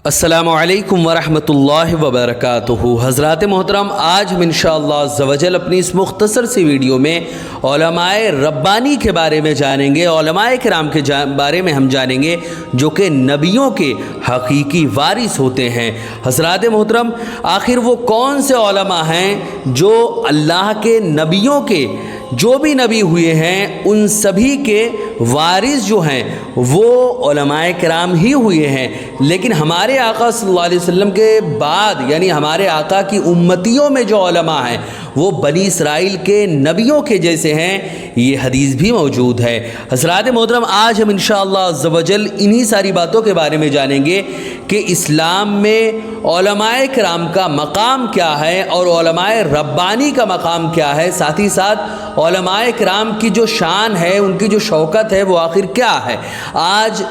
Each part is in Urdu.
السلام علیکم ورحمۃ اللہ وبرکاتہ۔ حضرات محترم، آج ہم انشاءاللہ عز و جل اپنی اس مختصر سی ویڈیو میں علماء ربانی کے بارے میں جانیں گے، علماء کرام کے بارے میں ہم جانیں گے جو کہ نبیوں کے حقیقی وارث ہوتے ہیں۔ حضرات محترم، آخر وہ کون سے علماء ہیں جو اللہ کے نبیوں کے جو بھی نبی ہوئے ہیں ان سبھی کے وارث جو ہیں وہ علماء کرام ہی ہوئے ہیں، لیکن ہمارے آقا صلی اللہ علیہ وسلم کے بعد یعنی ہمارے آقا کی امتیوں میں جو علماء ہیں وہ بنی اسرائیل کے نبیوں کے جیسے ہیں، یہ حدیث بھی موجود ہے۔ حضرات محترم، آج ہم انشاءاللہ عز و جل انہی ساری باتوں کے بارے میں جانیں گے کہ اسلام میں علماء کرام کا مقام کیا ہے اور علماء ربانی کا مقام کیا ہے، ساتھ ہی ساتھ علماء کرام کی جو شان ہے، ان کی جو شوکت ہے وہ آخر کیا ہے۔ آج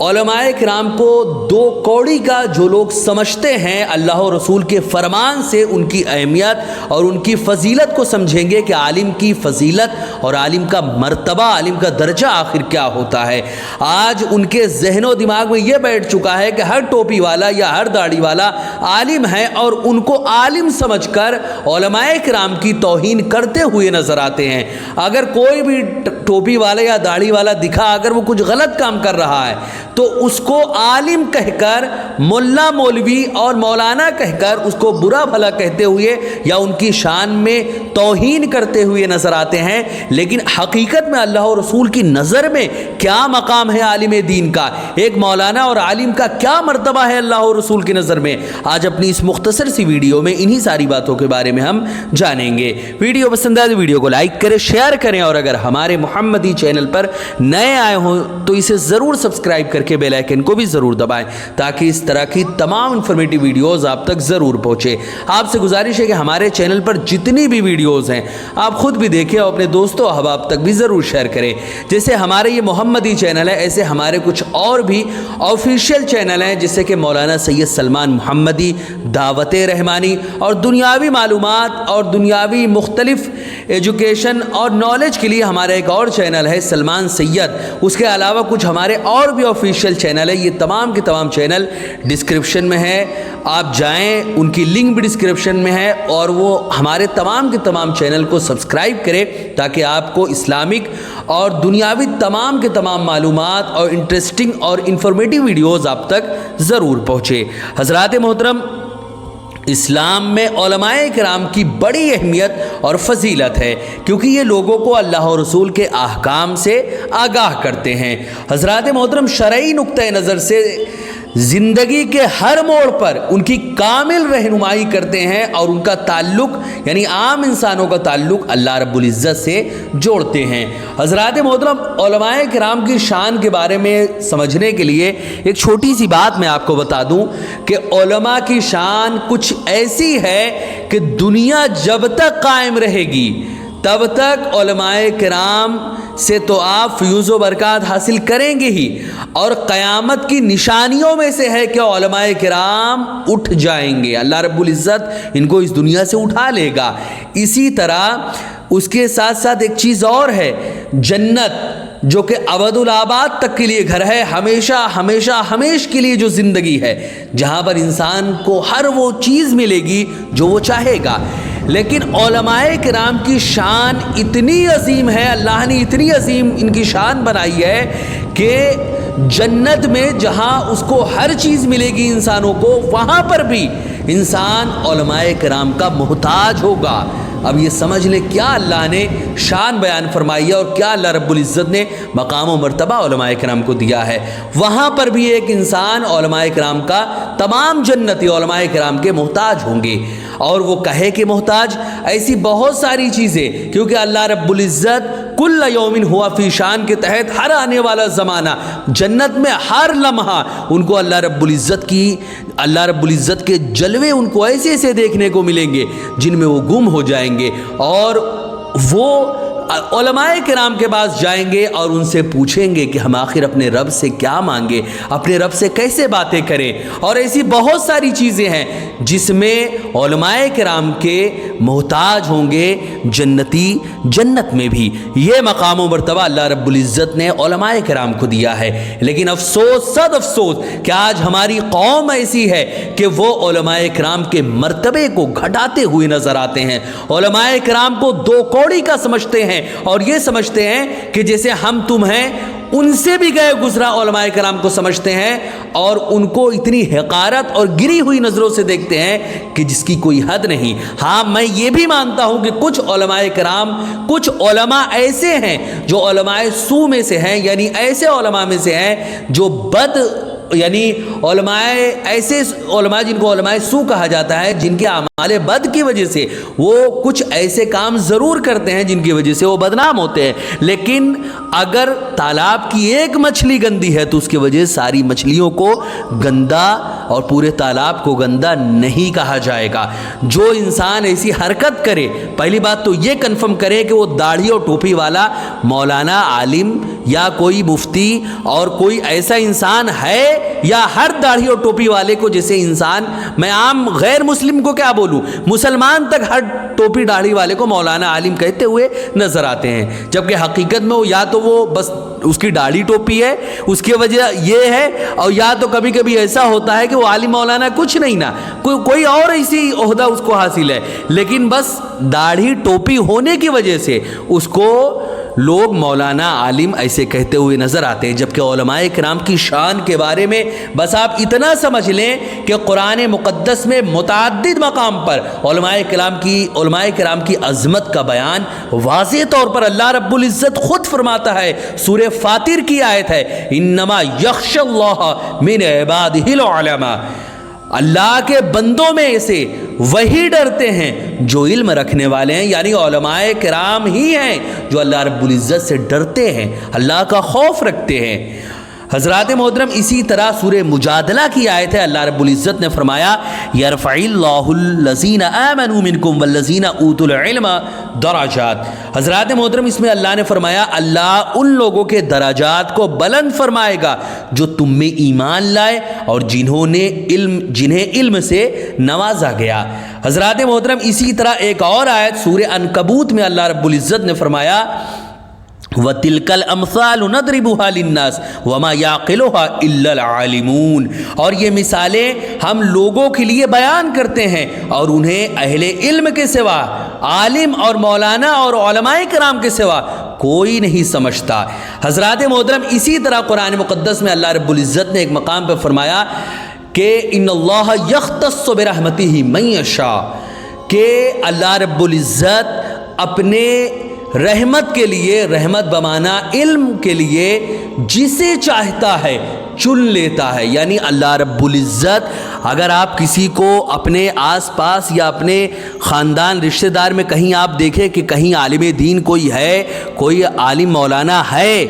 علماء کرام کو دو کوڑی کا جو لوگ سمجھتے ہیں، اللہ و رسول کے فرمان سے ان کی اہمیت اور ان کی فضیلت کو سمجھیں گے کہ عالم کی فضیلت اور عالم کا مرتبہ، عالم کا درجہ آخر کیا ہوتا ہے۔ آج ان کے ذہن و دماغ میں یہ بیٹھ چکا ہے کہ ہر ٹوپی والا یا ہر داڑھی والا عالم ہے اور ان کو عالم سمجھ کر علماء کرام کی توہین کرتے ہوئے نظر آتے ہیں۔ اگر کوئی بھی ٹوپی والا یا داڑھی والا دکھا اگر وہ کچھ غلط کام کر رہا ہے تو اس کو عالم کہہ کر، ملا مولوی اور مولانا کہہ کر اس کو برا بھلا کہتے ہوئے یا ان کی شان میں توہین کرتے ہوئے نظر آتے ہیں، لیکن حقیقت میں اللہ و رسول کی نظر میں کیا مقام ہے عالم دین کا، ایک مولانا اور عالم کا کیا مرتبہ ہے اللہ و رسول کی نظر میں۔ آج اپنی اس مختصر سی ویڈیو میں انہی ساری باتوں کے بارے میں ہم جانیں گے۔ ویڈیو پسند آئے تو ویڈیو کو لائک کریں، شیئر کریں، اور اگر ہمارے محمدی چینل پر نئے آئے ہوں تو اسے ضرور سبسکرائب کر کے بیل آئیکن کو بھی ضرور دبائیں تاکہ اس طرح کی تمام انفارمیٹیو ویڈیوز آپ تک ضرور پہنچے۔ آپ سے گزارش ہے کہ ہمارے چینل پر جتنی بھی ویڈیوز ہیں آپ خود بھی دیکھیں اور اپنے دوستوں احباب تک بھی ضرور شیئر کریں۔ جیسے ہمارے یہ محمدی چینل ہے، ایسے ہمارے کچھ اور بھی آفیشیل چینل ہیں جیسے کہ مولانا سید سلمان محمدی، دعوت رحمانی، اور دنیاوی معلومات اور دنیاوی مختلف ایجوکیشن اور نالج کے لیے ہمارا ایک اور چینل ہے سلمان سید۔ اس کے علاوہ کچھ ہمارے اور بھی آفیشیل چینل ہے، یہ تمام کے تمام چینل ڈسکرپشن میں ہے، آپ جائیں، ان کی لنک بھی ڈسکرپشن میں ہے، اور وہ ہمارے تمام کے تمام چینل کو سبسکرائب کریں تاکہ آپ کو اسلامک اور دنیاوی تمام کے تمام معلومات اور انٹرسٹنگ اور انفارمیٹیو ویڈیوز آپ تک ضرور پہنچے۔ حضرات محترم، اسلام میں علماء کرام کی بڑی اہمیت اور فضیلت ہے کیونکہ یہ لوگوں کو اللہ و رسول کے احکام سے آگاہ کرتے ہیں۔ حضرات محترم، شرعی نقطہ نظر سے زندگی کے ہر موڑ پر ان کی کامل رہنمائی کرتے ہیں اور ان کا تعلق یعنی عام انسانوں کا تعلق اللہ رب العزت سے جوڑتے ہیں۔ حضرات محترم، علماء کرام کی شان کے بارے میں سمجھنے کے لیے ایک چھوٹی سی بات میں آپ کو بتا دوں کہ علماء کی شان کچھ ایسی ہے کہ دنیا جب تک قائم رہے گی تب تک علماء کرام سے تو آپ فیوز و برکات حاصل کریں گے ہی، اور قیامت کی نشانیوں میں سے ہے کہ علماء کرام اٹھ جائیں گے، اللہ رب العزت ان کو اس دنیا سے اٹھا لے گا۔ اسی طرح اس کے ساتھ ساتھ ایک چیز اور ہے، جنت جو کہ ابد الآباد تک کے لیے گھر ہے، ہمیشہ ہمیشہ ہمیش کے لیے جو زندگی ہے، جہاں پر انسان کو ہر وہ چیز ملے گی جو وہ چاہے گا۔ لیکن علماء کرام کی شان اتنی عظیم ہے، اللہ نے اتنی عظیم ان کی شان بنائی ہے کہ جنت میں جہاں اس کو ہر چیز ملے گی انسانوں کو، وہاں پر بھی انسان علماء کرام کا محتاج ہوگا۔ اب یہ سمجھ لیں کیا اللہ نے شان بیان فرمائی ہے اور کیا اللہ رب العزت نے مقام و مرتبہ علماء کرام کو دیا ہے۔ وہاں پر بھی ایک انسان علماء کرام کا، تمام جنتی علماء کرام کے محتاج ہوں گے، اور وہ کہے کہ محتاج، ایسی بہت ساری چیزیں، کیونکہ اللہ رب العزت کل یومن ہوا فی شان کے تحت ہر آنے والا زمانہ، جنت میں ہر لمحہ ان کو اللہ رب العزت کے جلوے ان کو ایسے ایسے دیکھنے کو ملیں گے جن میں وہ گم ہو جائیں گے، اور وہ علماء کرام کے پاس جائیں گے اور ان سے پوچھیں گے کہ ہم آخر اپنے رب سے کیا مانگے، اپنے رب سے کیسے باتیں کریں، اور ایسی بہت ساری چیزیں ہیں جس میں علماء کرام کے محتاج ہوں گے جنتی جنت میں بھی۔ یہ مقام و مرتبہ اللہ رب العزت نے علماء کرام کو دیا ہے، لیکن افسوس، صد افسوس کہ آج ہماری قوم ایسی ہے کہ وہ علماء کرام کے مرتبے کو گھٹاتے ہوئے نظر آتے ہیں، علماء کرام کو دو کوڑی کا سمجھتے ہیں اور یہ سمجھتے ہیں کہ جیسے ہم تم ہیں، ان سے بھی گئے گزرا علماء کرام کو سمجھتے ہیں اور ان کو اتنی حقارت اور گری ہوئی نظروں سے دیکھتے ہیں کہ جس کی کوئی حد نہیں۔ ہاں، میں یہ بھی مانتا ہوں کہ کچھ علماء کرام، کچھ علماء ایسے ہیں جو علماء سو میں سے ہیں، یعنی ایسے علماء میں سے ہیں جو یعنی علماء، ایسے علماء جن کو علماء سو کہا جاتا ہے، جن کے اعمال بد کی وجہ سے وہ کچھ ایسے کام ضرور کرتے ہیں جن کی وجہ سے وہ بدنام ہوتے ہیں، لیکن اگر تالاب کی ایک مچھلی گندی ہے تو اس کی وجہ ساری مچھلیوں کو گندا اور پورے تالاب کو گندا نہیں کہا جائے گا۔ جو انسان ایسی حرکت کرے، پہلی بات تو یہ کنفرم کرے کہ وہ داڑھی اور ٹوپی والا مولانا، عالم یا کوئی مفتی اور کوئی ایسا انسان ہے، یا ہر داڑھی اور ٹوپی والے کو جیسے انسان، میں عام غیر مسلم کو کیا بولوں، مسلمان تک ہر ٹوپی داڑھی والے کو مولانا، عالم کہتے ہوئے نظر آتے ہیں، جبکہ حقیقت میں یا تو وہ بس اس کی داڑھی ٹوپی ہے، اس کی وجہ یہ ہے، اور یا تو کبھی کبھی ایسا ہوتا ہے کہ وہ عالم مولانا کچھ نہیں نا، کوئی اور ایسی عہدہ اس کو حاصل ہے، لیکن بس داڑھی ٹوپی ہونے کی وجہ سے اس کو لوگ مولانا، عالم ایسے کہتے ہوئے نظر آتے ہیں، جبکہ علماء کرام کی شان کے بارے میں بس آپ اتنا سمجھ لیں کہ قرآن مقدس میں متعدد مقام پر علماء کرام کی عظمت کا بیان واضح طور پر اللہ رب العزت خود فرماتا ہے۔ سورہ فاطر کی آیت ہے، انما یخشی اللہ من عبادہ العلماء، اللہ کے بندوں میں سے وہی ڈرتے ہیں جو علم رکھنے والے ہیں، یعنی علماء کرام ہی ہیں جو اللہ رب العزت سے ڈرتے ہیں، اللہ کا خوف رکھتے ہیں۔ حضرات محترم، اسی طرح سورہ مجادلہ کی آیت ہے، اللہ رب العزت نے فرمایا یرفع اللہ الذین آمنوا منکم والذین اوتوا العلم درجات۔ حضرات محترم، اس میں اللہ نے فرمایا اللہ ان لوگوں کے درجات کو بلند فرمائے گا جو تم میں ایمان لائے اور جنہیں علم سے نوازا گیا۔ حضرات محترم، اسی طرح ایک اور آیت سورہ عنکبوت میں اللہ رب العزت نے فرمایا وَتِلْكَ الْأَمْثَالُ نَضْرِبُهَا لِلنَّاسِ وَمَا يَعْقِلُهَا إِلَّا الْعَالِمُونَ، اور یہ مثالیں ہم لوگوں کے لیے بیان کرتے ہیں اور انہیں اہل علم کے سوا، عالم اور مولانا اور علماء کرام کے سوا کوئی نہیں سمجھتا۔ حضرات محترم، اسی طرح قرآن مقدس میں اللہ رب العزت نے ایک مقام پر فرمایا کہ ان اللہ یختص برحمتہ من یشاء، کہ اللہ رب العزت اپنے رحمت کے لیے، رحمت بمانا علم کے لیے، جسے چاہتا ہے چن لیتا ہے۔ یعنی اللہ رب العزت اگر آپ کسی کو اپنے آس پاس یا اپنے خاندان رشتہ دار میں کہیں آپ دیکھیں کہ کہیں عالم دین کوئی ہے، کوئی عالم مولانا ہے،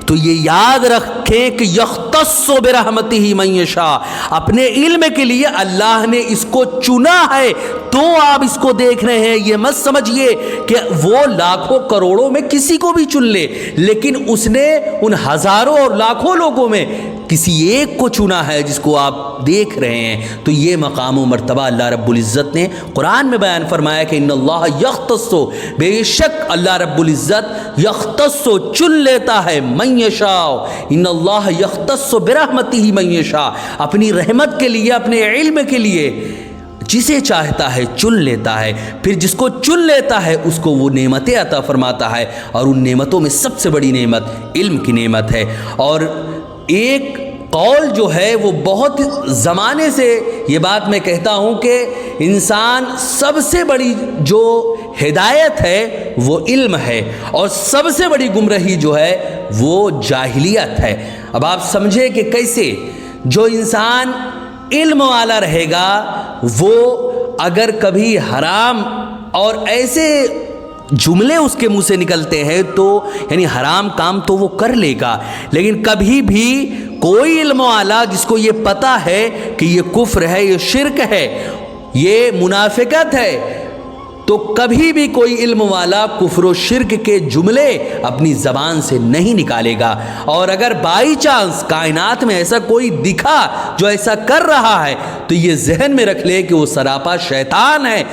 تو یہ یاد رکھیں کہ یختص برحمتہ من یشاء، اپنے علم کے لیے اللہ نے اس کو چنا ہے، تو آپ اس کو دیکھ رہے ہیں۔ یہ مت سمجھیے کہ وہ لاکھوں کروڑوں میں کسی کو بھی چن لے، لیکن اس نے ان ہزاروں اور لاکھوں لوگوں میں کسی ایک کو چنا ہے جس کو آپ دیکھ رہے ہیں۔ تو یہ مقام و مرتبہ اللہ رب العزت نے قرآن میں بیان فرمایا کہ ان اللہ یختص، بے شک اللہ رب العزت یختص چن لیتا ہے، من یشاء، ان اللہ یختص برحمتہ من یشاء، اپنی رحمت کے لیے، اپنے علم کے لیے جسے چاہتا ہے چن لیتا ہے، پھر جس کو چن لیتا ہے اس کو وہ نعمتیں عطا فرماتا ہے، اور ان نعمتوں میں سب سے بڑی نعمت علم کی نعمت ہے۔ اور ایک قول جو ہے وہ بہت زمانے سے یہ بات میں کہتا ہوں کہ انسان سب سے بڑی جو ہدایت ہے وہ علم ہے، اور سب سے بڑی گمراہی جو ہے وہ جاہلیت ہے۔ اب آپ سمجھے کہ کیسے جو انسان علم والا رہے گا وہ اگر کبھی حرام اور ایسے جملے اس کے منہ سے نکلتے ہیں تو یعنی حرام کام تو وہ کر لے گا، لیکن کبھی بھی کوئی علم والا جس کو یہ پتہ ہے کہ یہ کفر ہے، یہ شرک ہے، یہ منافقت ہے، تو کبھی بھی کوئی علم والا کفر و شرک کے جملے اپنی زبان سے نہیں نکالے گا، اور اگر بائی چانس کائنات میں ایسا کوئی دکھا جو ایسا کر رہا ہے تو یہ ذہن میں رکھ لے کہ وہ سراپا شیطان ہے،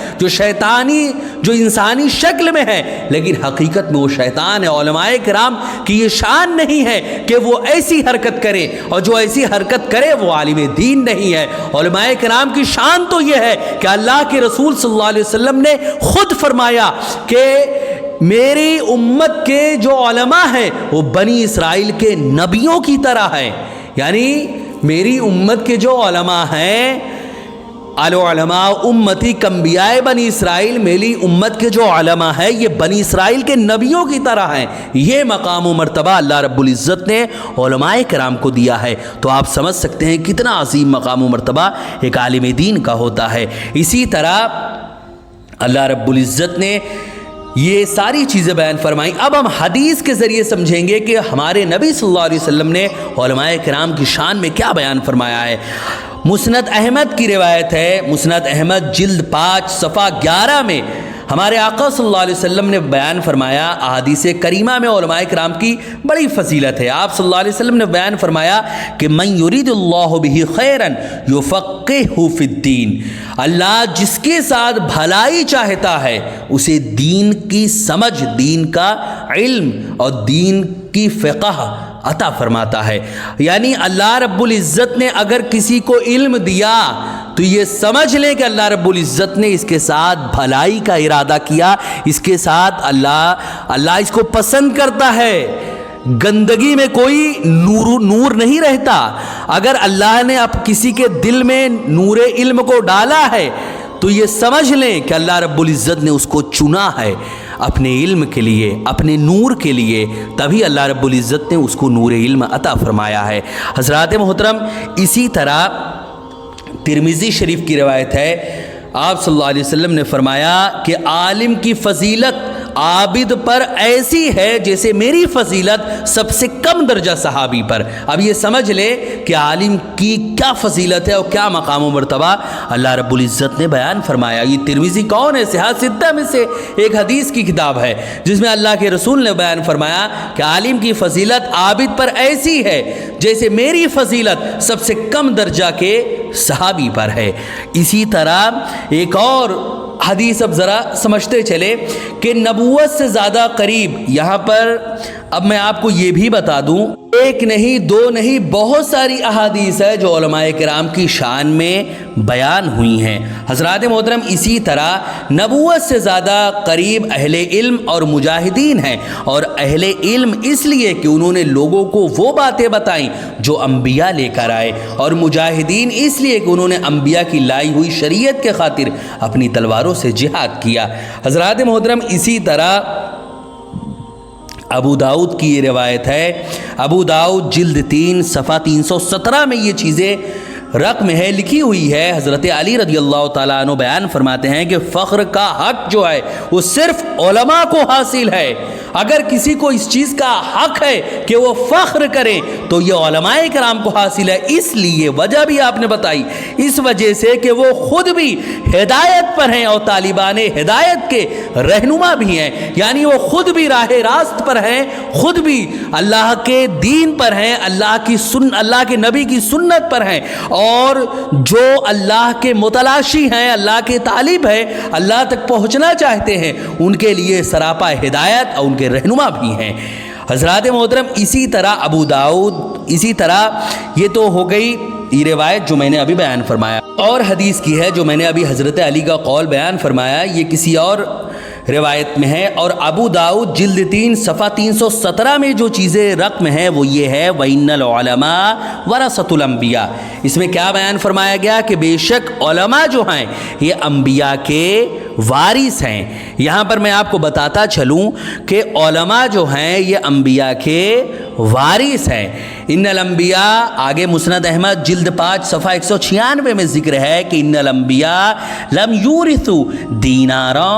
جو انسانی شکل میں ہے لیکن حقیقت میں وہ شیطان ہے۔ علماء کرام کی یہ شان نہیں ہے کہ وہ ایسی حرکت کرے، اور جو ایسی حرکت کرے وہ عالم دین نہیں ہے۔ علماء کرام کی شان تو یہ ہے کہ اللہ کے رسول صلی اللہ علیہ وسلم نے خود فرمایا کہ میری امت کے جو علماء ہیں وہ بنی اسرائیل کے نبیوں کی طرح ہیں، یعنی میری امت کے جو علماء ہیں، العلماء امتی کانبیاء بنی اسرائیل، میری امت کے جو علماء ہیں یہ بنی اسرائیل کے نبیوں کی طرح ہیں۔ یہ مقام و مرتبہ اللہ رب العزت نے علماء کرام کو دیا ہے، تو آپ سمجھ سکتے ہیں کتنا عظیم مقام و مرتبہ ایک عالم دین کا ہوتا ہے۔ اسی طرح اللہ رب العزت نے یہ ساری چیزیں بیان فرمائیں۔ اب ہم حدیث کے ذریعے سمجھیں گے کہ ہمارے نبی صلی اللہ علیہ وسلم نے علماء کرام کی شان میں کیا بیان فرمایا ہے۔ مسند احمد کی روایت ہے، مسند احمد جلد 5 صفحہ 11 میں ہمارے آقا صلی اللہ علیہ وسلم نے بیان فرمایا، احادیث کریمہ میں علماء کرام کی بڑی فضیلت ہے۔ آپ صلی اللہ علیہ وسلم نے بیان فرمایا کہ من یرید اللہ بہ خیرا یفقہہ فی الدین، اللہ جس کے ساتھ بھلائی چاہتا ہے اسے دین کی سمجھ، دین کا علم اور دین کی فقہ عطا فرماتا ہے۔ یعنی اللہ رب العزت نے اگر کسی کو علم دیا تو یہ سمجھ لیں کہ اللہ رب العزت نے اس کے ساتھ بھلائی کا ارادہ کیا، اس کے ساتھ اللہ اس کو پسند کرتا ہے۔ گندگی میں کوئی نور نہیں رہتا۔ اگر اللہ نے اب کسی کے دل میں نور علم کو ڈالا ہے تو یہ سمجھ لیں کہ اللہ رب العزت نے اس کو چنا ہے اپنے علم کے لیے، اپنے نور کے لیے، تبھی اللہ رب العزت نے اس کو نور علم عطا فرمایا ہے۔ حضرات محترم، اسی طرح ترمذی شریف کی روایت ہے، آپ صلی اللہ علیہ وسلم نے فرمایا کہ عالم کی فضیلت عابد پر ایسی ہے جیسے میری فضیلت سب سے کم درجہ صحابی پر۔ اب یہ سمجھ لے کہ عالم کی کیا فضیلت ہے اور کیا مقام و مرتبہ اللہ رب العزت نے بیان فرمایا۔ یہ ترمذی کون ہے؟ صحاح ستہ میں سے ایک حدیث کی کتاب ہے جس میں اللہ کے رسول نے بیان فرمایا کہ عالم کی فضیلت عابد پر ایسی ہے جیسے میری فضیلت سب سے کم درجہ کے صحابی پر ہے۔ اسی طرح ایک اور حدیث اب ذرا سمجھتے چلے کہ نبوت سے زیادہ قریب، یہاں پر اب میں آپ کو یہ بھی بتا دوں، ایک نہیں دو نہیں بہت ساری احادیث ہے جو علماء کرام کی شان میں بیان ہوئی ہیں۔ حضرات محترم، اسی طرح نبوت سے زیادہ قریب اہل علم اور مجاہدین ہیں، اور اہل علم اس لیے کہ انہوں نے لوگوں کو وہ باتیں بتائیں جو انبیاء لے کر آئے، اور مجاہدین اس لیے کہ انہوں نے انبیاء کی لائی ہوئی شریعت کے خاطر اپنی تلواروں سے جہاد کیا۔ حضرات محترم، اسی طرح ابو داؤد کی یہ روایت ہے، ابو داؤد جلد 3 صفحہ 317 میں یہ چیزیں رقم ہے، لکھی ہوئی ہے۔ حضرت علی رضی اللہ تعالیٰ عنہ بیان فرماتے ہیں کہ فخر کا حق جو ہے وہ صرف علماء کو حاصل ہے۔ اگر کسی کو اس چیز کا حق ہے کہ وہ فخر کرے تو یہ علماء کرام کو حاصل ہے۔ اس لیے وجہ بھی آپ نے بتائی، اس وجہ سے کہ وہ خود بھی ہدایت پر ہیں اور طالبان ہدایت کے رہنما بھی ہیں، یعنی وہ خود بھی راہ راست پر ہیں، خود بھی اللہ کے دین پر ہیں، اللہ کے نبی کی سنت پر ہیں، اور جو اللہ کے متلاشی ہیں، اللہ کے طالب ہیں، اللہ تک پہنچنا چاہتے ہیں، ان کے لیے سراپا ہدایت اور ان کے رہنما بھی ہیں۔ حضرات محترم، اسی طرح ابو داؤد، اسی طرح یہ تو ہو گئی یہ روایت جو میں نے ابھی بیان فرمایا، اور حدیث کی ہے جو میں نے ابھی حضرت علی کا قول بیان فرمایا، یہ کسی اور روایت میں ہے، اور ابو داؤد جلد 3 صفحہ 317 میں جو چیزیں رقم ہے وہ یہ ہے وَإِنَّ الْعُلَمَاءَ وَرَثَةُ الْأَنْبِيَاء۔ اس میں کیا بیان فرمایا گیا کہ بے شک علماء جو ہیں یہ انبیاء کے وارث ہیں۔ یہاں پر میں آپ کو بتاتا چلوں کہ علماء جو ہیں یہ انبیاء کے وارث ہیں۔ ان الانبیاء، آگے مسند احمد جلد 5 صفحہ 196 میں ذکر ہے کہ ان الانبیاء لم یورثوا دینارا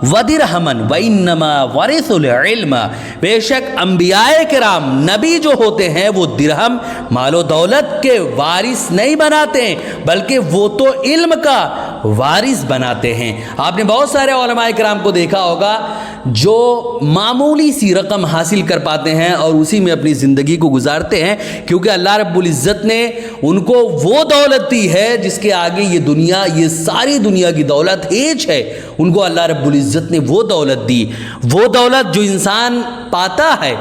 ودرہما وانما ورثوا العلم۔ بے شک انبیاء کرام، نبی جو ہوتے ہیں وہ درہم مال و دولت کے وارث نہیں بناتے ہیں، بلکہ وہ تو علم کا وارث بناتے ہیں۔ آپ نے بہت سارے علماء کرام کو دیکھا ہوگا جو معمولی سی رقم حاصل کر پاتے ہیں اور اسی میں اپنی زندگی کو گزارتے ہیں، کیونکہ اللہ رب العزت نے ان کو وہ دولت دی ہے جس کے آگے یہ دنیا، یہ ساری دنیا کی دولت ہیچ ہے۔ ان کو اللہ رب العزت نے وہ دولت دی، وہ دولت جو انسان پاتا ہے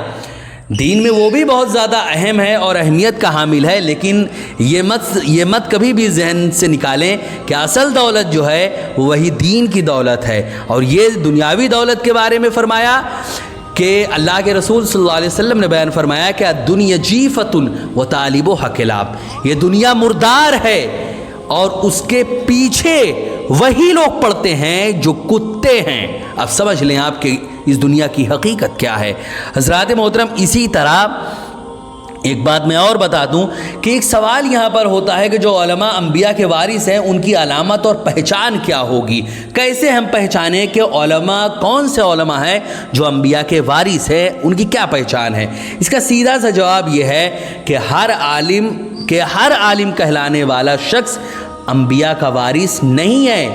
دین میں، وہ بھی بہت زیادہ اہم ہے اور اہمیت کا حامل ہے، لیکن یہ مت کبھی بھی ذہن سے نکالیں کہ اصل دولت جو ہے وہی دین کی دولت ہے۔ اور یہ دنیاوی دولت کے بارے میں فرمایا کہ اللہ کے رسول صلی اللہ علیہ وسلم نے بیان فرمایا کہ الدنیا جیفۃ وطالبھا کلاب، یہ دنیا مردار ہے اور اس کے پیچھے وہی لوگ پڑتے ہیں جو کتے ہیں۔ اب سمجھ لیں آپ کہ اس دنیا کی حقیقت کیا ہے۔ حضرات محترم، اسی طرح ایک بات میں اور بتا دوں کہ ایک سوال یہاں پر ہوتا ہے کہ جو علماء انبیاء کے وارث ہیں ان کی علامت اور پہچان کیا ہوگی، کیسے ہم پہچانیں کہ علماء کون سے علماء ہیں جو انبیاء کے وارث ہیں، ان کی کیا پہچان ہے؟ اس کا سیدھا سا جواب یہ ہے کہ ہر عالم کہلانے والا شخص انبیاء کا وارث نہیں ہے۔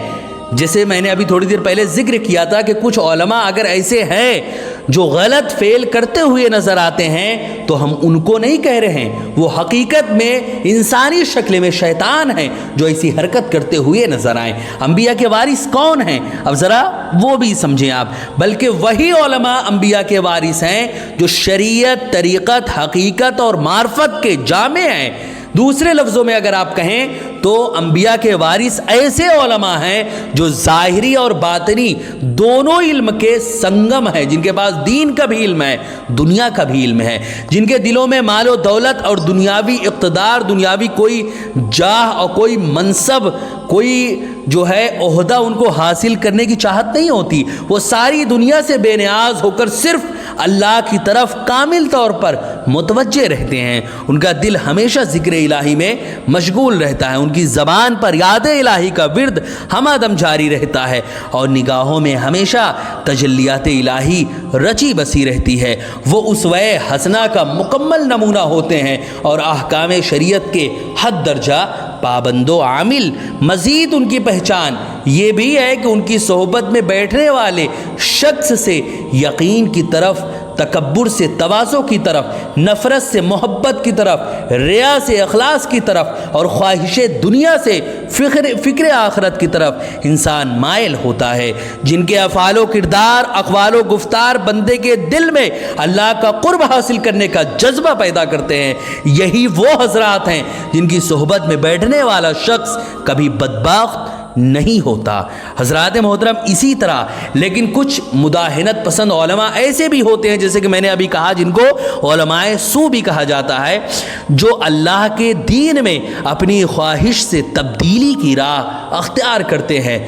جیسے میں نے ابھی تھوڑی دیر پہلے ذکر کیا تھا کہ کچھ علماء اگر ایسے ہیں جو غلط فعل کرتے ہوئے نظر آتے ہیں تو ہم ان کو نہیں کہہ رہے ہیں، وہ حقیقت میں انسانی شکل میں شیطان ہیں جو ایسی حرکت کرتے ہوئے نظر آئیں۔ انبیاء کے وارث کون ہیں؟ اب ذرا وہ بھی سمجھیں آپ، بلکہ وہی علماء انبیاء کے وارث ہیں جو شریعت، طریقت، حقیقت اور معرفت کے جامع ہیں۔ دوسرے لفظوں میں اگر آپ کہیں تو انبیاء کے وارث ایسے علماء ہیں جو ظاہری اور باطنی دونوں علم کے سنگم ہیں، جن کے پاس دین کا بھی علم ہے، دنیا کا بھی علم ہے، جن کے دلوں میں مال و دولت اور دنیاوی اقتدار، دنیاوی کوئی جاہ اور کوئی منصب، کوئی جو ہے عہدہ ان کو حاصل کرنے کی چاہت نہیں ہوتی۔ وہ ساری دنیا سے بے نیاز ہو کر صرف اللہ کی طرف کامل طور پر متوجہ رہتے ہیں۔ ان کا دل ہمیشہ ذکر الہی میں مشغول رہتا ہے، ان کی زبان پر یاد الہی کا ورد ہمہ جاری رہتا ہے اور نگاہوں میں ہمیشہ تجلیات الہی رچی بسی رہتی ہے۔ وہ اسوہ حسنہ کا مکمل نمونہ ہوتے ہیں اور احکام شریعت کے حد درجہ پابند و عامل۔ مزید ان کی پہچان یہ بھی ہے کہ ان کی صحبت میں بیٹھنے والے شخص سے یقین کی طرف، تکبر سے تواضع کی طرف، نفرت سے محبت کی طرف، ریا سے اخلاص کی طرف اور خواہش دنیا سے فکر آخرت کی طرف انسان مائل ہوتا ہے۔ جن کے افعال و کردار، اقوال و گفتار بندے کے دل میں اللہ کا قرب حاصل کرنے کا جذبہ پیدا کرتے ہیں، یہی وہ حضرات ہیں جن کی صحبت میں بیٹھنے والا شخص کبھی بدبخت نہیں ہوتا۔ حضرات محترم، اسی طرح لیکن کچھ مداہنت پسند علماء ایسے بھی ہوتے ہیں، جیسے کہ میں نے ابھی کہا، جن کو علماء سو بھی کہا جاتا ہے، جو اللہ کے دین میں اپنی خواہش سے تبدیلی کی راہ اختیار کرتے ہیں۔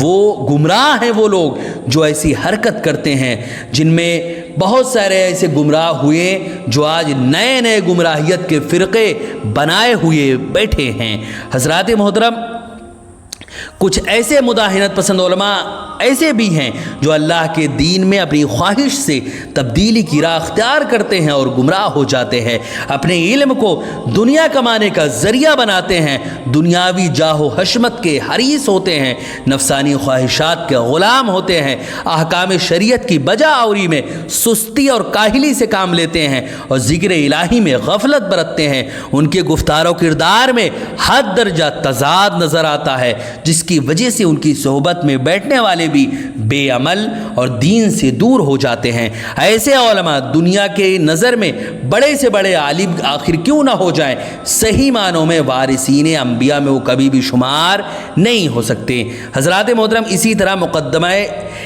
وہ گمراہ ہیں وہ لوگ جو ایسی حرکت کرتے ہیں، جن میں بہت سارے ایسے گمراہ ہوئے جو آج نئے نئے گمراہیت کے فرقے بنائے ہوئے بیٹھے ہیں۔ حضرات محترم، کچھ ایسے مداہنت پسند علماء ایسے بھی ہیں جو اللہ کے دین میں اپنی خواہش سے تبدیلی کی راہ اختیار کرتے ہیں اور گمراہ ہو جاتے ہیں، اپنے علم کو دنیا کمانے کا ذریعہ بناتے ہیں، دنیاوی جاہ و حشمت کے حریص ہوتے ہیں، نفسانی خواہشات کے غلام ہوتے ہیں، احکام شریعت کی بجا آوری میں سستی اور کاہلی سے کام لیتے ہیں اور ذکر الہی میں غفلت برتتے ہیں۔ ان کے گفتار و کردار میں حد درجہ تضاد نظر آتا ہے، جس کی وجہ سے ان کی صحبت میں بیٹھنے والے بھی بے عمل اور دین سے دور ہو جاتے ہیں۔ ایسے علماء دنیا کے نظر میں بڑے سے بڑے عالم آخر کیوں نہ ہو جائیں، صحیح معنوں میں وارثین انبیاء میں وہ کبھی بھی شمار نہیں ہو سکتے۔ حضرات محترم، اسی طرح مقدمہ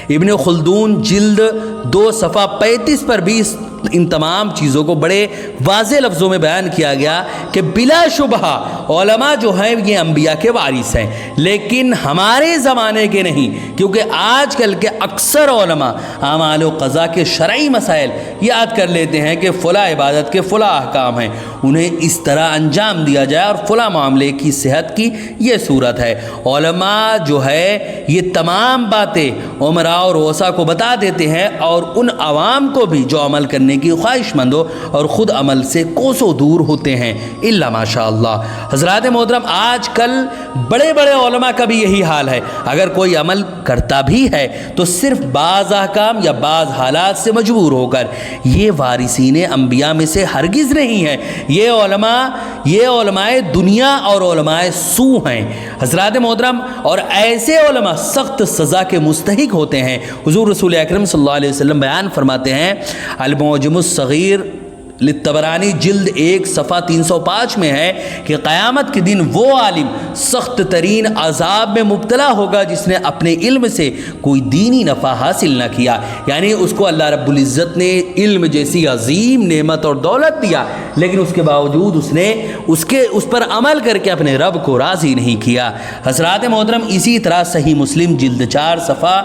ابن خلدون جلد 2 صفحہ 35 پر بھی ان تمام چیزوں کو بڑے واضح لفظوں میں بیان کیا گیا کہ بلا شبہ علماء جو ہیں یہ انبیاء کے وارث ہیں، لیکن ہمارے زمانے کے نہیں، کیونکہ آج کل کے اکثر علماء اعمال و قضا کے شرعی مسائل یاد کر لیتے ہیں کہ فلاں عبادت کے فلاں احکام ہیں، انہیں اس طرح انجام دیا جائے اور فلاں معاملے کی صحت کی یہ صورت ہے۔ علماء جو ہے یہ تمام باتیں عمراء اور وسا کو بتا دیتے ہیں اور ان عوام کو بھی جو عمل کرنے دینے کی خواہش مند ہو اور خود عمل سے کوسوں دور ہوتے ہیں الا ماشاء اللہ۔ حضرات محترم، آج کل بڑے بڑے علماء کا بھی یہی حال ہے، اگر کوئی عمل کرتا بھی ہے تو صرف بعض احکام یا بعض حالات سے مجبور ہو کر۔ یہ وارثین انبیاء میں سے ہرگز نہیں ہے، یہ علماء دنیا اور علماء سو ہیں حضرات محترم، اور ایسے علماء سخت سزا کے مستحق ہوتے ہیں۔ حضور رسول اکرم صلی اللہ علیہ وسلم بیان فرماتے ہیں، المعجم الصغیر للطبرانی جلد 1 صفحہ 305 میں ہے کہ قیامت کے دن وہ عالم سخت ترین عذاب میں مبتلا ہوگا جس نے اپنے علم سے کوئی دینی نفع حاصل نہ کیا، یعنی اس کو اللہ رب العزت نے علم جیسی عظیم نعمت اور دولت دیا، لیکن اس کے باوجود اس نے اس پر عمل کر کے اپنے رب کو راضی نہیں کیا۔ حضرات محترم، اسی طرح صحیح مسلم جلد 4 صفحہ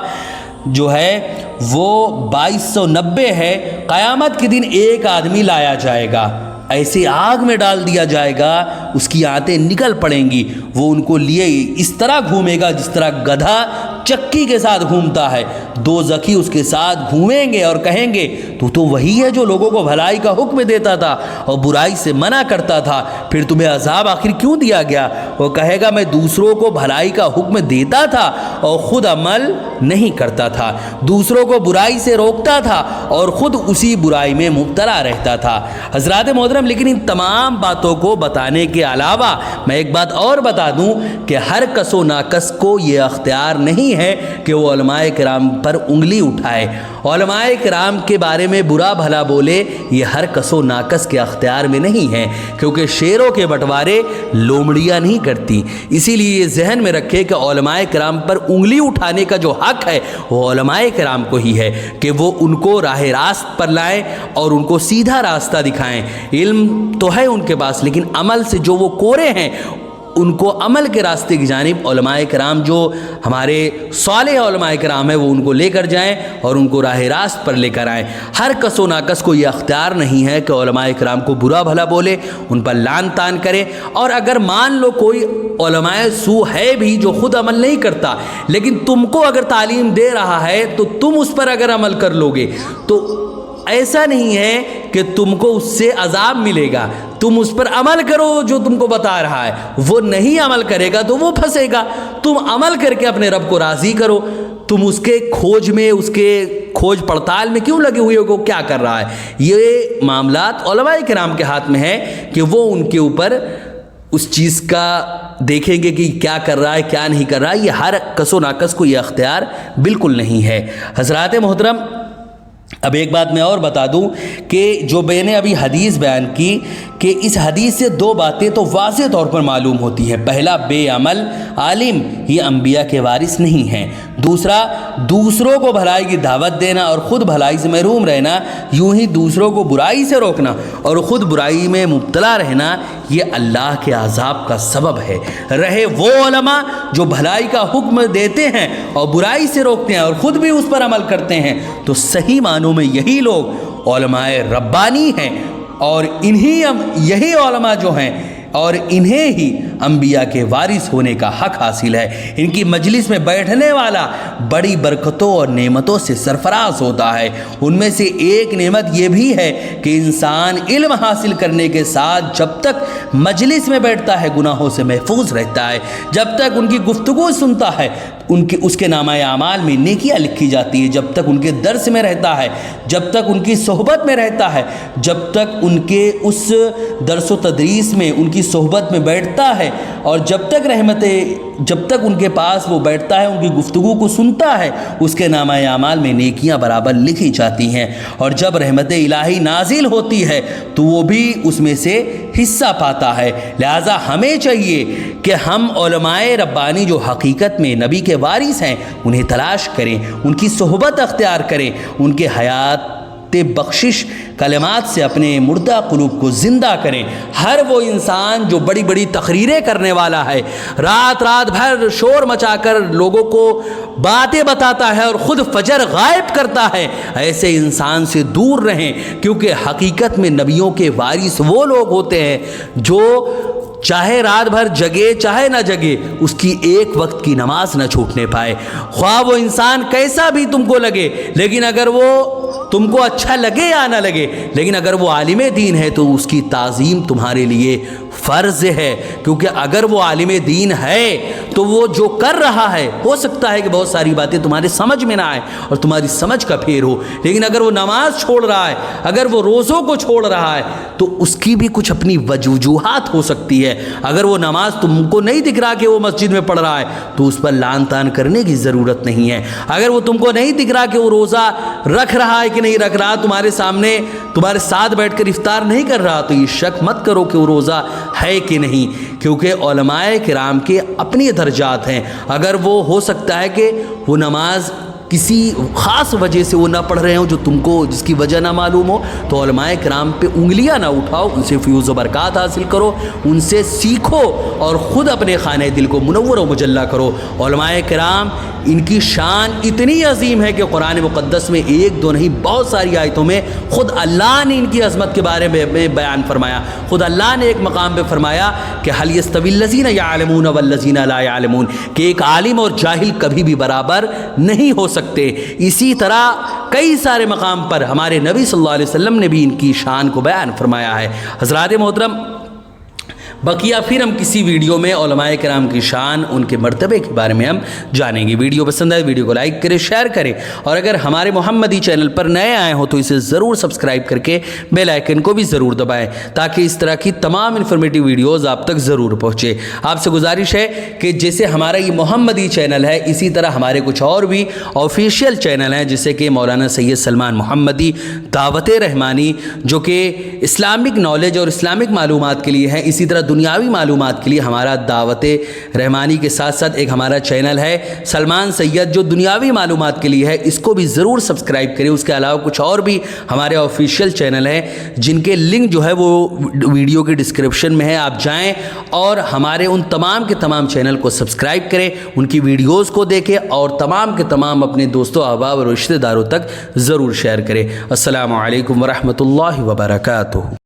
جو ہے وہ 2290 ہے، قیامت کے دن ایک آدمی لایا جائے گا، ایسے آگ میں ڈال دیا جائے گا، اس کی آنتیں نکل پڑیں گی، وہ ان کو لیے اس طرح گھومے گا جس طرح گدھا چکی کے ساتھ گھومتا ہے، دو زخی اس کے ساتھ گھومیں گے اور کہیں گے تو وہی ہے جو لوگوں کو بھلائی کا حکم دیتا تھا اور برائی سے منع کرتا تھا، پھر تمہیں عذاب آخر کیوں دیا گیا؟ وہ کہے گا میں دوسروں کو بھلائی کا حکم دیتا تھا اور خود عمل نہیں کرتا تھا، دوسروں کو برائی سے روکتا تھا اور خود اسی برائی میں مبتلا رہتا تھا۔ حضرات محترم، لیکن ان تمام باتوں کو بتانے کے علاوہ میں ایک بات اور بتا دوں کہ ہر کس و ناکس کو یہ اختیار نہیں ہے کہ وہ علماء کرام پر انگلی اٹھائے، علماء کرام کے بارے میں برا بھلا بولے، یہ ہر کس و ناکس کے اختیار میں نہیں ہے، کیونکہ شیروں کے بٹوارے لومڑیاں نہیں کرتی۔ اسی لیے یہ ذہن میں رکھے کہ علماء کرام پر انگلی اٹھانے کا جو حق ہے وہ علماء کرام کو ہی ہے کہ وہ ان کو راہ راست پر لائیں اور ان کو سیدھا راستہ دکھائیں۔ علم تو ہے ان کے پاس، لیکن عمل سے جو وہ کورے ہیں ان کو عمل کے راستے کی جانب علماء کرام، جو ہمارے صالح علماء کرام ہیں، وہ ان کو لے کر جائیں اور ان کو راہ راست پر لے کر آئیں۔ ہر کس و ناکس کو یہ اختیار نہیں ہے کہ علماء کرام کو برا بھلا بولے، ان پر لعن طعن کرے، اور اگر مان لو کوئی علماء سو ہے بھی جو خود عمل نہیں کرتا لیکن تم کو اگر تعلیم دے رہا ہے تو تم اس پر اگر عمل کر لو گے تو ایسا نہیں ہے کہ تم کو اس سے عذاب ملے گا، تم اس پر عمل کرو جو تم کو بتا رہا ہے، وہ نہیں عمل کرے گا تو وہ پھنسے گا، تم عمل کر کے اپنے رب کو راضی کرو۔ تم اس کے کھوج میں، اس کے کھوج پڑتال میں کیوں لگے ہوئے ہو؟ کیا کر رہا ہے؟ یہ معاملات علماء کرام کے ہاتھ میں ہے کہ وہ ان کے اوپر اس چیز کا دیکھیں گے کہ کیا کر رہا ہے کیا نہیں کر رہا ہے۔ یہ ہر کس و ناکس کو یہ اختیار بالکل نہیں ہے۔ حضرات محترم، اب ایک بات میں اور بتا دوں کہ جو میں نے ابھی حدیث بیان کی کہ اس حدیث سے دو باتیں تو واضح طور پر معلوم ہوتی ہیں۔ پہلا، بے عمل عالم یہ انبیاء کے وارث نہیں ہیں۔ دوسرا، دوسروں کو بھلائی کی دعوت دینا اور خود بھلائی سے محروم رہنا، یوں ہی دوسروں کو برائی سے روکنا اور خود برائی میں مبتلا رہنا، یہ اللہ کے عذاب کا سبب ہے۔ رہے وہ علماء جو بھلائی کا حکم دیتے ہیں اور برائی سے روکتے ہیں اور خود بھی اس پر عمل کرتے ہیں، تو صحیح معنوں میں یہی لوگ علماء ربانی ہیں، اور یہی علماء جو ہیں اور انہیں ہی انبیاء کے وارث ہونے کا حق حاصل ہے۔ ان کی مجلس میں بیٹھنے والا بڑی برکتوں اور نعمتوں سے سرفراز ہوتا ہے۔ ان میں سے ایک نعمت یہ بھی ہے کہ انسان علم حاصل کرنے کے ساتھ جب تک مجلس میں بیٹھتا ہے گناہوں سے محفوظ رہتا ہے، جب تک ان کی گفتگو سنتا ہے اس کے نامہ اعمال میں نیکیاں لکھی جاتی ہے، جب تک ان کے درس میں رہتا ہے، جب تک ان کی صحبت میں رہتا ہے، جب تک ان کے اس درس و تدریس میں ان کی صحبت میں بیٹھتا ہے، اور جب تک ان کے پاس وہ بیٹھتا ہے، ان کی گفتگو کو سنتا ہے، اس کے نامہ اعمال میں نیکیاں برابر لکھی جاتی ہیں، اور جب رحمت الہی نازل ہوتی ہے تو وہ بھی اس میں سے حصہ پاتا ہے۔ لہٰذا ہمیں چاہیے کہ ہم علماء ربانی جو حقیقت میں نبی کے وارث ہیں انہیں تلاش کریں، ان کی صحبت اختیار کریں، ان کے حیات بخشش کلمات سے اپنے مردہ قلوب کو زندہ کریں۔ ہر وہ انسان جو بڑی بڑی تقریریں کرنے والا ہے، رات بھر شور مچا کر لوگوں کو باتیں بتاتا ہے اور خود فجر غائب کرتا ہے، ایسے انسان سے دور رہیں، کیونکہ حقیقت میں نبیوں کے وارث وہ لوگ ہوتے ہیں جو چاہے رات بھر جگے چاہے نہ جگے اس کی ایک وقت کی نماز نہ چھوٹنے پائے، خواہ وہ انسان کیسا بھی تم کو لگے، لیکن اگر وہ تم کو اچھا لگے یا نہ لگے، لیکن اگر وہ عالم دین ہے تو اس کی تعظیم تمہارے لیے فرض ہے، کیونکہ اگر وہ عالم دین ہے تو وہ جو کر رہا ہے، ہو سکتا ہے کہ بہت ساری باتیں تمہارے سمجھ میں نہ آئے اور تمہاری سمجھ کا پھیر ہو، لیکن اگر وہ نماز چھوڑ رہا ہے، اگر وہ روزوں کو چھوڑ رہا ہے تو اس کی بھی کچھ اپنی وجوہات ہو سکتی ہے۔ اگر وہ نماز تم کو نہیں دکھ رہا کہ وہ مسجد میں پڑھ رہا ہے تو اس پر لعن طعن کرنے کی ضرورت نہیں ہے۔ اگر وہ تم کو نہیں دکھ رہا کہ وہ روزہ رکھ رہا ہے کہ نہیں رکھ رہا، تمہارے سامنے تمہارے ساتھ بیٹھ کر افطار نہیں کر رہا، تو یہ شک مت کرو کہ وہ روزہ ہے کہ نہیں، کیونکہ علماء کرام کے اپنی درجات ہیں۔ اگر وہ ہو سکتا ہے کہ وہ نماز کسی خاص وجہ سے وہ نہ پڑھ رہے ہوں جو تم کو جس کی وجہ نہ معلوم ہو، تو علماء کرام پہ انگلیاں نہ اٹھاؤ، ان سے فیوز و برکات حاصل کرو، ان سے سیکھو اور خود اپنے خانہ دل کو منور و مجلہ کرو۔ علماء کرام ان کی شان اتنی عظیم ہے کہ قرآن مقدس میں ایک دو نہیں بہت ساری آیتوں میں خود اللہ نے ان کی عظمت کے بارے میں بیان فرمایا۔ خود اللہ نے ایک مقام پہ فرمایا کہ هل يستوي الذين يعلمون والذين لا يعلمون، کہ ایک عالم اور جاہل کبھی بھی برابر نہیں ہو سکتے۔ اسی طرح کئی سارے مقام پر ہمارے نبی صلی اللہ علیہ وسلم نے بھی ان کی شان کو بیان فرمایا ہے۔ حضرات محترم، بقیہ پھر ہم کسی ویڈیو میں علماء کرام کی شان، ان کے مرتبے کے بارے میں ہم جانیں گے۔ ویڈیو پسند آئے ویڈیو کو لائک کریں، شیئر کریں، اور اگر ہمارے محمدی چینل پر نئے آئے ہوں تو اسے ضرور سبسکرائب کر کے بیل آئیکن کو بھی ضرور دبائیں تاکہ اس طرح کی تمام انفارمیٹیو ویڈیوز آپ تک ضرور پہنچے۔ آپ سے گزارش ہے کہ جیسے ہمارا یہ محمدی چینل ہے، اسی طرح ہمارے کچھ اور بھی آفیشیل چینل ہیں، جیسے کہ مولانا سید سلمان محمدی، دعوت رحمانی، جو کہ اسلامک نالج اور اسلامک معلومات کے لیے ہیں۔ اسی طرح دنیاوی معلومات کے لیے ہمارا دعوت رحمانی کے ساتھ ساتھ ایک ہمارا چینل ہے سلمان سید، جو دنیاوی معلومات کے لیے ہے، اس کو بھی ضرور سبسکرائب کریں۔ اس کے علاوہ کچھ اور بھی ہمارے آفیشیل چینل ہیں جن کے لنک جو ہے وہ ویڈیو کے ڈسکرپشن میں ہے، آپ جائیں اور ہمارے ان تمام کے تمام چینل کو سبسکرائب کریں، ان کی ویڈیوز کو دیکھیں اور تمام کے تمام اپنے دوستوں احباب اور رشتہ داروں تک ضرور شیئر کریں۔ السلام علیکم ورحمۃ اللہ وبرکاتہ۔